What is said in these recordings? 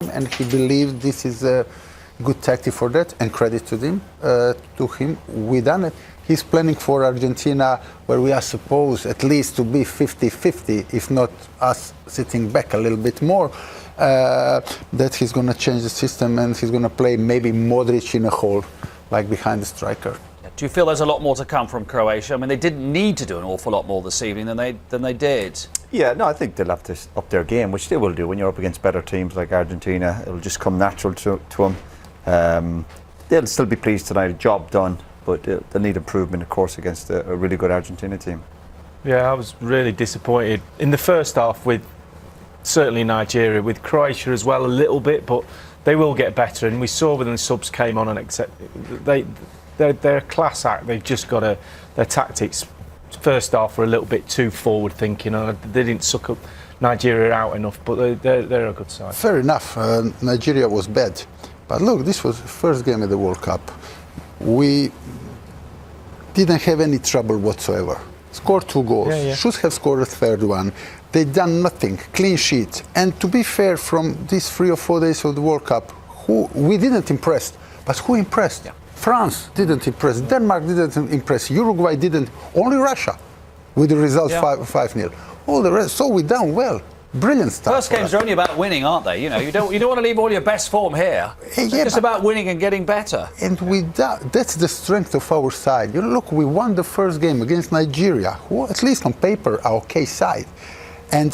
and he believed this is a good tactic for that, and credit to him. We done it. He's planning for Argentina, where we are supposed at least to be 50-50, if not us sitting back a little bit more. That he's going to change the system, and he's going to play maybe Modric in a hole, like behind the striker. Do you feel there's a lot more to come from Croatia? I mean, they didn't need to do an awful lot more this evening than they did. Yeah, no, I think they'll have to up their game, which they will do. When you're up against better teams like Argentina, it'll just come natural to them. They'll still be pleased tonight, job done, but they'll need improvement, of course, against a really good Argentina team. Yeah, I was really disappointed in the first half with certainly Nigeria, with Croatia as well a little bit, but they will get better. And we saw when the subs came on and they're a class act. They've just got their tactics. First half were a little bit too forward thinking, and they didn't suck up Nigeria out enough. But they're a good side. Fair enough. Nigeria was bad, but look, this was the first game of the World Cup. We didn't have any trouble whatsoever. Scored 2 goals. Yeah. Should have scored a third one. They done nothing. Clean sheet. And to be fair, from these 3 or 4 days of the World Cup, we didn't impress. But who impressed? Yeah. France didn't impress. Denmark didn't impress. Uruguay didn't. Only Russia, with the result 5-0. All the rest. So we done well. Brilliant stuff. First games are only about winning, aren't they? You know, you don't want to leave all your best form here. It's just about winning and getting better. And that's the strength of our side. You know, look, we won the first game against Nigeria, who at least on paper are okay side. And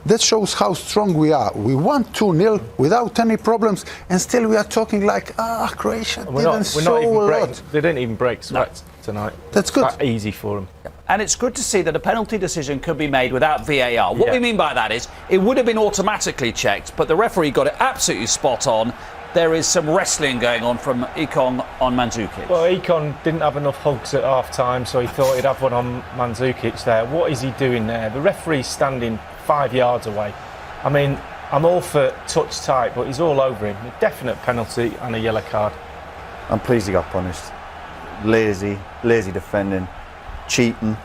that shows how strong we are. We won 2-0 without any problems, and still we are talking like, Croatia didn't show a lot. They didn't even break sweat tonight. That's good. It's that easy for them. And it's good to see that a penalty decision could be made without VAR. What we mean by that is it would have been automatically checked, but the referee got it absolutely spot on. There is some wrestling going on from Ikon on Mandzukic. Well, Ikon didn't have enough hugs at half-time, so he thought he'd have one on Mandzukic there. What is he doing there? The referee's standing 5 yards away. I mean, I'm all for touch tight, but he's all over him. A definite penalty and a yellow card. I'm pleased he got punished. Lazy defending, cheating.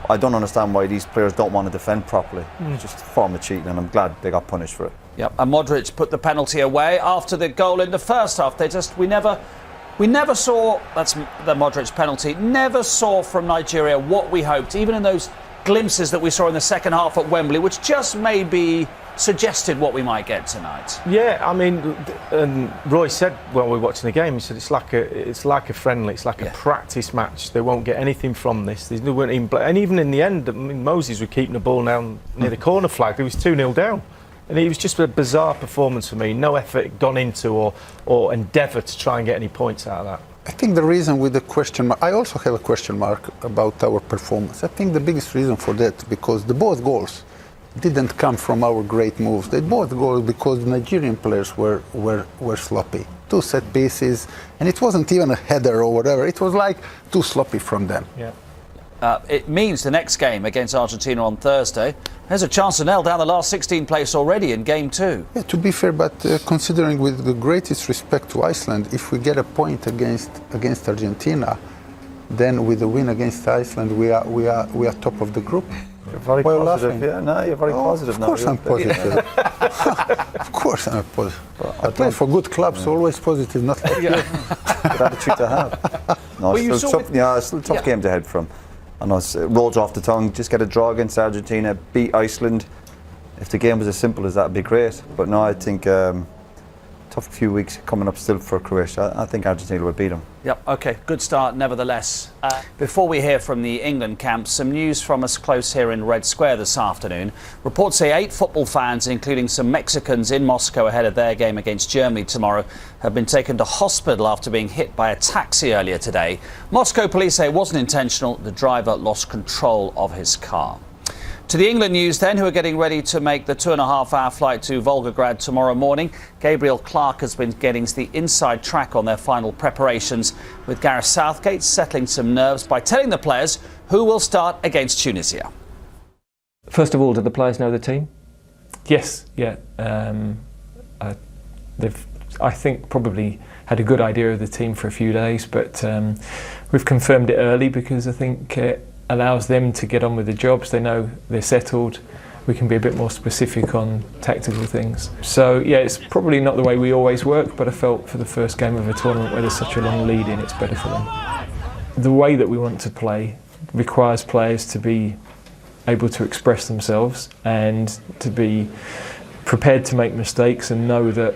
I don't understand why these players don't want to defend properly. It's just a form of cheating, and I'm glad they got punished for it. Yep, and Modric put the penalty away after the goal in the first half. We never saw, that's the Modric penalty, never saw from Nigeria what we hoped, even in those glimpses that we saw in the second half at Wembley, which just maybe suggested what we might get tonight. Yeah, I mean, and Roy said while we were watching the game, he said it's like a friendly, it's like a practice match. They won't get anything from this. They weren't even, and even in the end, I mean, Moses was keeping the ball down near the corner flag. It was 2-0 down. And it was just a bizarre performance for me. No effort gone into or endeavour to try and get any points out of that. I think the reason with the question mark, I also have a question mark about our performance. I think the biggest reason for that, because the both goals didn't come from our great moves. They both goals because the Nigerian players were sloppy. 2 set pieces, and it wasn't even a header or whatever. It was like too sloppy from them. Yeah. It means the next game against Argentina on Thursday, there's a chance to nail down the last 16 place already in game 2. Yeah, to be fair, but considering with the greatest respect to Iceland, if we get a point against Argentina, then with the win against Iceland, we are top of the group. You're very positive. Yeah, no, you're very positive now. Of course I'm positive. Of course I'm positive. I play for good clubs, always positive, not like good attitude to have. No, still tough games ahead from. I know it rolls off the tongue. Just get a draw against Argentina, beat Iceland. If the game was as simple as that, it'd be great. But no, I think tough few weeks coming up still for Croatia. I think Argentina will beat them. Yep, OK, good start nevertheless. Before we hear from the England camp, some news from us close here in Red Square this afternoon. Reports say 8 football fans, including some Mexicans in Moscow ahead of their game against Germany tomorrow, have been taken to hospital after being hit by a taxi earlier today. Moscow police say it wasn't intentional. The driver lost control of his car. To the England news then, who are getting ready to make the 2.5-hour flight to Volgograd tomorrow morning. Gabriel Clark has been getting the inside track on their final preparations, with Gareth Southgate settling some nerves by telling the players who will start against Tunisia. First of all, do the players know the team? Yes, yeah. They've, I think, probably had a good idea of the team for a few days, but we've confirmed it early because I think it allows them to get on with the jobs. They know they're settled. we can be a bit more specific on tactical things. So yeah, it's probably not the way we always work, but I felt for the first game of a tournament where there's such a long lead in, it's better for them. The way that we want to play requires players to be able to express themselves and to be prepared to make mistakes and know that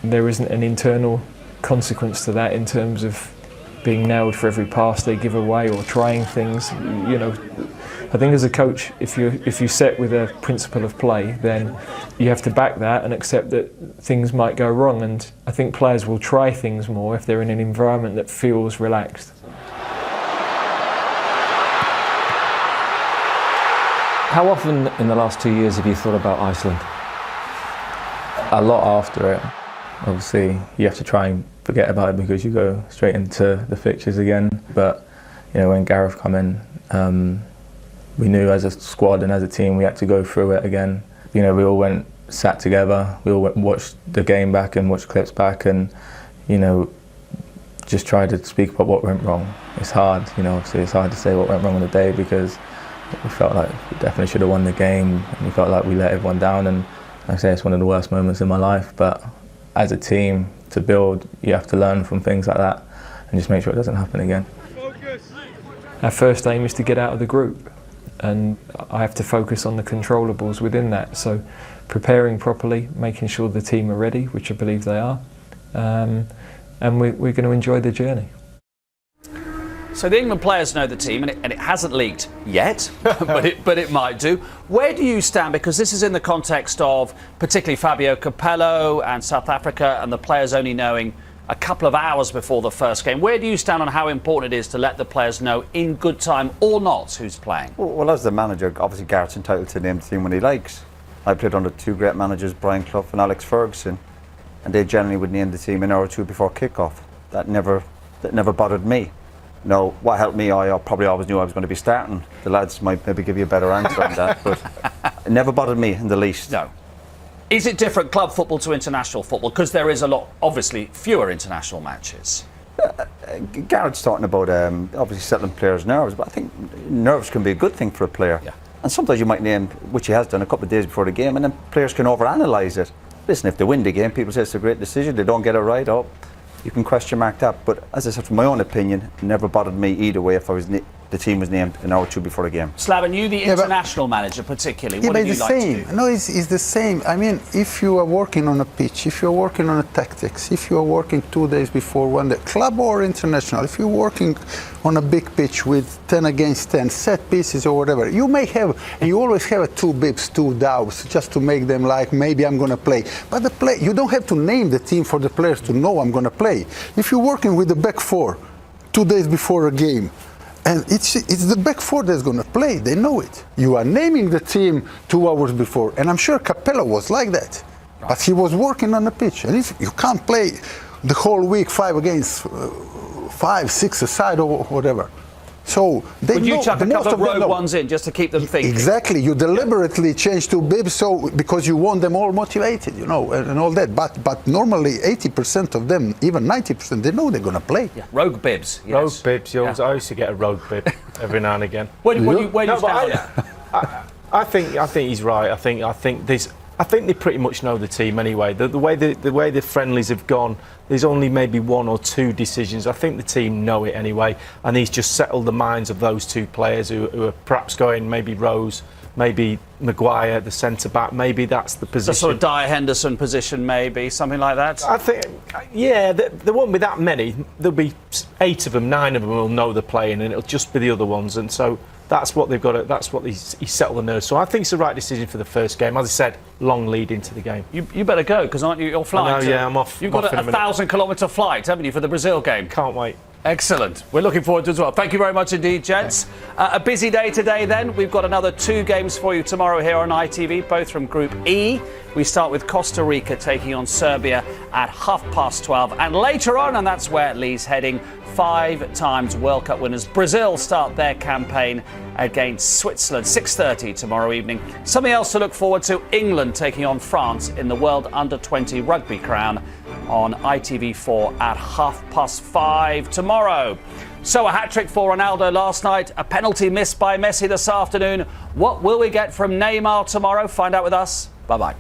there isn't an internal consequence to that in terms of being nailed for every pass they give away or trying things. You know, I think as a coach, if you set with a principle of play, then you have to back that and accept that things might go wrong. And I think players will try things more if they're in an environment that feels relaxed. How often in the last 2 years have you thought about Iceland? A lot after it. Obviously, you have to try and forget about it because you go straight into the fixtures again. But you know, when Gareth come in, we knew as a squad and as a team we had to go through it again. You know, we all sat together. We all watched the game back and watched clips back, and you know, just tried to speak about what went wrong. It's hard, you know. Obviously, it's hard to say what went wrong on the day because we felt like we definitely should have won the game, and we felt like we let everyone down. And like I say, it's one of the worst moments in my life. But as a team, to build, you have to learn from things like that and just make sure it doesn't happen again. Our first aim is to get out of the group, and I have to focus on the controllables within that. So preparing properly, making sure the team are ready, which I believe they are, and we're going to enjoy the journey. So the England players know the team, and it hasn't leaked yet, but it might do. Where do you stand? Because this is in the context of particularly Fabio Capello and South Africa, and the players only knowing a couple of hours before the first game. Where do you stand on how important it is to let the players know in good time or not who's playing? Well, as the manager, obviously Gareth's entitled to name the team when he likes. I played under two great managers, Brian Clough and Alex Ferguson, and they generally would name the team an hour or two before kick-off. That never bothered me. No, what helped me, I probably always knew I was going to be starting. The lads might maybe give you a better answer on that, but it never bothered me in the least. No. Is it different club football to international football? Because there is a lot, obviously, fewer international matches. Gareth's talking about obviously settling players' nerves, but I think nerves can be a good thing for a player. Yeah. And sometimes you might name, which he has done a couple of days before the game, and then players can overanalyse it. Listen, if they win the game, people say it's a great decision. They don't get it right, you can question mark that. But as I said, from my own opinion, it never bothered me either way if the team was named an hour or two before the game. Slaven, you the international manager particularly, what but do you it's like the same. to do? No, it's the same. I mean, if you are working on a pitch, if you are working on a tactics, if you are working 2 days before one day, club or international, if you're working on a big pitch with 10 against 10, set pieces or whatever, you may have, and you always have 2 bips, 2 doubts, just to make them like, maybe I'm going to play. But you don't have to name the team for the players to know I'm going to play. If you're working with the back 4 2 days before a game, and it's the back 4 that's going to play. They know it. You are naming the team 2 hours before, and I'm sure Capello was like that. Right. But he was working on the pitch, and if you can't play the whole week 5 against 5, 6 aside or whatever, so they would know. You chuck a couple of rogue ones in just to keep them thinking? Exactly. You deliberately change 2 bibs because you want them all motivated, you know, and all that. But normally 80% of them, even 90%, they know they're going to play. Yeah. Rogue bibs. Yes. Rogue bibs. I used to get a rogue bib every now and again. Where do you stand on that? I think he's right. I think they pretty much know the team anyway. The way the friendlies have gone, there's only maybe 1 or 2 decisions. I think the team know it anyway, and he's just settled the minds of those 2 players who are perhaps going maybe Rose, maybe Maguire, the centre back. Maybe that's the position. The sort of Dyer Henderson position, maybe something like that. I think, yeah, there won't be that many. There'll be 8 of them, 9 of them will know they're playing, and it'll just be the other ones. And so that's what they've got. That's what he's settled the nerves. So I think it's the right decision for the first game. As I said, long lead into the game. You better go, because aren't you? You're flying. Yeah, I'm off. You've got a 1,000-kilometre flight, haven't you, for the Brazil game? Can't wait. Excellent. We're looking forward to it as well. Thank you very much indeed, gents. A busy day today then. We've got another 2 games for you tomorrow here on ITV, both from Group E. We start with Costa Rica taking on Serbia at 12:30. And later on, and that's where Lee's heading, 5 times World Cup winners Brazil start their campaign against Switzerland. 6:30 tomorrow evening. Something else to look forward to, England taking on France in the World Under-20 Rugby Crown on ITV4 at 5:30 tomorrow. So a hat-trick for Ronaldo last night, a penalty missed by Messi this afternoon. What will we get from Neymar tomorrow? Find out with us. Bye-bye.